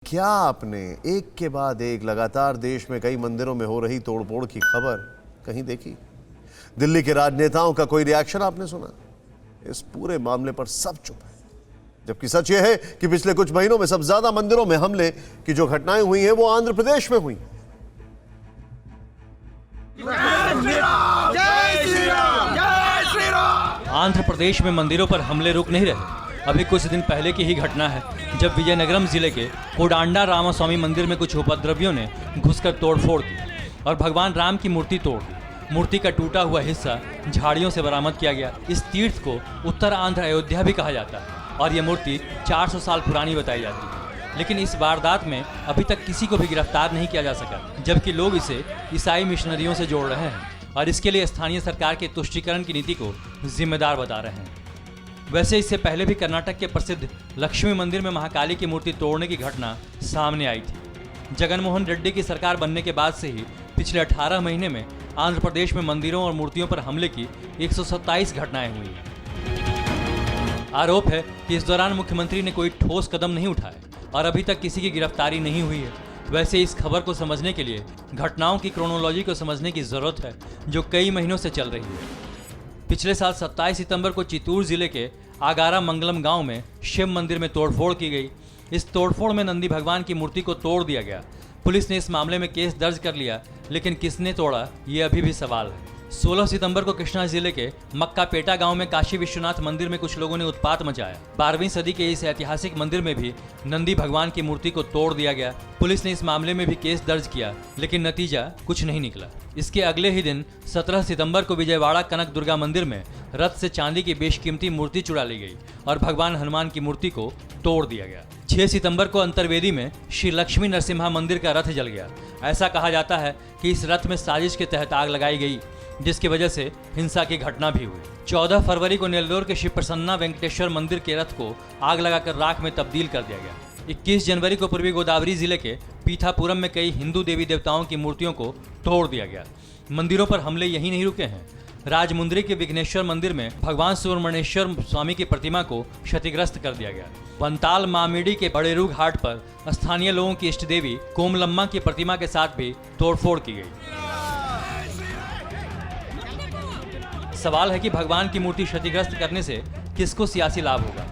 क्या आपने एक के बाद एक लगातार देश में कई मंदिरों में हो रही तोड़फोड़ की खबर कहीं देखी? दिल्ली के राजनेताओं का कोई रिएक्शन आपने सुना? इस पूरे मामले पर सब चुप है, जबकि सच यह है कि पिछले कुछ महीनों में सबसे ज्यादा मंदिरों में हमले की जो घटनाएं हुई हैं वो आंध्र प्रदेश में हुई। आंध्र प्रदेश में मंदिरों पर हमले रुक नहीं रहे। अभी कुछ दिन पहले की ही घटना है जब विजयनगरम जिले के कोडांडा रामास्वामी मंदिर में कुछ उपद्रवियों ने घुसकर तोड़फोड़ की और भगवान राम की मूर्ति तोड़ दी। मूर्ति का टूटा हुआ हिस्सा झाड़ियों से बरामद किया गया। इस तीर्थ को उत्तर आंध्र अयोध्या भी कहा जाता है और ये मूर्ति 400 साल पुरानी बताई जाती है। लेकिन इस वारदात में अभी तक किसी को भी गिरफ्तार नहीं किया जा सका, जबकि लोग इसे ईसाई मिशनरियों से जोड़ रहे हैं और इसके लिए स्थानीय सरकार के तुष्टीकरण की नीति को जिम्मेदार बता रहे हैं। वैसे इससे पहले भी कर्नाटक के प्रसिद्ध लक्ष्मी मंदिर में महाकाली की मूर्ति तोड़ने की घटना सामने आई थी। जगनमोहन रेड्डी की सरकार बनने के बाद से ही पिछले 18 महीने में आंध्र प्रदेश में मंदिरों और मूर्तियों पर हमले की 127 घटनाएं हुई हैं। आरोप है कि इस दौरान मुख्यमंत्री ने कोई ठोस कदम नहीं उठाए और अभी तक किसी की गिरफ्तारी नहीं हुई है। वैसे इस खबर को समझने के लिए घटनाओं की क्रोनोलॉजी को समझने की जरूरत है, जो कई महीनों से चल रही है। पिछले साल 27 सितंबर को चित्तूर जिले के आगारा मंगलम गांव में शिव मंदिर में तोड़फोड़ की गई। इस तोड़फोड़ में नंदी भगवान की मूर्ति को तोड़ दिया गया। पुलिस ने इस मामले में केस दर्ज कर लिया, लेकिन किसने तोड़ा ये अभी भी सवाल है। 16 सितंबर को कृष्णा जिले के मक्कापेटा गांव में काशी विश्वनाथ मंदिर में कुछ लोगों ने उत्पात मचाया। 12वीं सदी के इस ऐतिहासिक मंदिर में भी नंदी भगवान की मूर्ति को तोड़ दिया गया। पुलिस ने इस मामले में भी केस दर्ज किया, लेकिन नतीजा कुछ नहीं निकला। इसके अगले ही दिन 17 सितंबर को विजयवाड़ा कनक दुर्गा मंदिर में रथ से चांदी की बेशकीमती मूर्ति चुरा ली गई और भगवान हनुमान की मूर्ति को तोड़ दिया गया। 6 सितंबर को अंतर्वेदी में श्री लक्ष्मी नरसिम्हा मंदिर का रथ जल गया। ऐसा कहा जाता है कि इस रथ में साजिश के तहत आग लगाई गई, जिसकी वजह से हिंसा की घटना भी हुई। 14 फरवरी को नेल्लोर के श्री प्रसन्ना वेंकटेश्वर मंदिर के रथ को आग लगाकर राख में तब्दील कर दिया गया। 21 जनवरी को पूर्वी गोदावरी जिले के पीठापुरम में कई हिंदू देवी देवताओं की मूर्तियों को तोड़ दिया गया। मंदिरों पर हमले यही नहीं रुके हैं। राजमुंद्री के विघ्नेश्वर मंदिर में भगवान सुब्रमण्येश्वर स्वामी की प्रतिमा को क्षतिग्रस्त कर दिया गया। वंताल मामिडी के बड़ेरू घाट पर स्थानीय लोगों की इष्ट देवी कोमलम्मा की प्रतिमा के साथ भी तोड़फोड़ की गई। सवाल है कि भगवान की मूर्ति क्षतिग्रस्त करने से किसको सियासी लाभ होगा?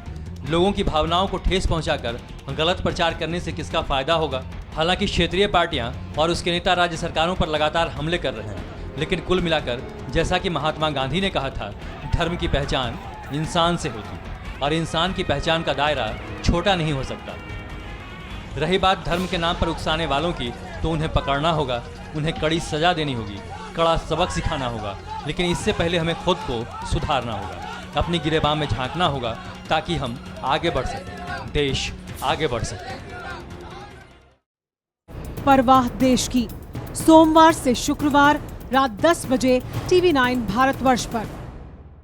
लोगों की भावनाओं को ठेस पहुंचाकर गलत प्रचार करने से किसका फायदा होगा? हालांकि क्षेत्रीय पार्टियां और उसके नेता राज्य सरकारों पर लगातार हमले कर रहे हैं, लेकिन कुल मिलाकर जैसा कि महात्मा गांधी ने कहा था, धर्म की पहचान इंसान से होती और इंसान की पहचान का दायरा छोटा नहीं हो सकता। रही बात धर्म के नाम पर उकसाने वालों की, तो उन्हें पकड़ना होगा, उन्हें कड़ी सजा देनी होगी, कड़ा सबक सिखाना होगा। लेकिन इससे पहले हमें खुद को सुधारना होगा, अपनी गिरेबान में झांकना होगा, ताकि हम आगे बढ़ सकें, देश आगे बढ़ सके। परवाह देश की, सोमवार से शुक्रवार रात 10 बजे TV9 भारतवर्ष पर।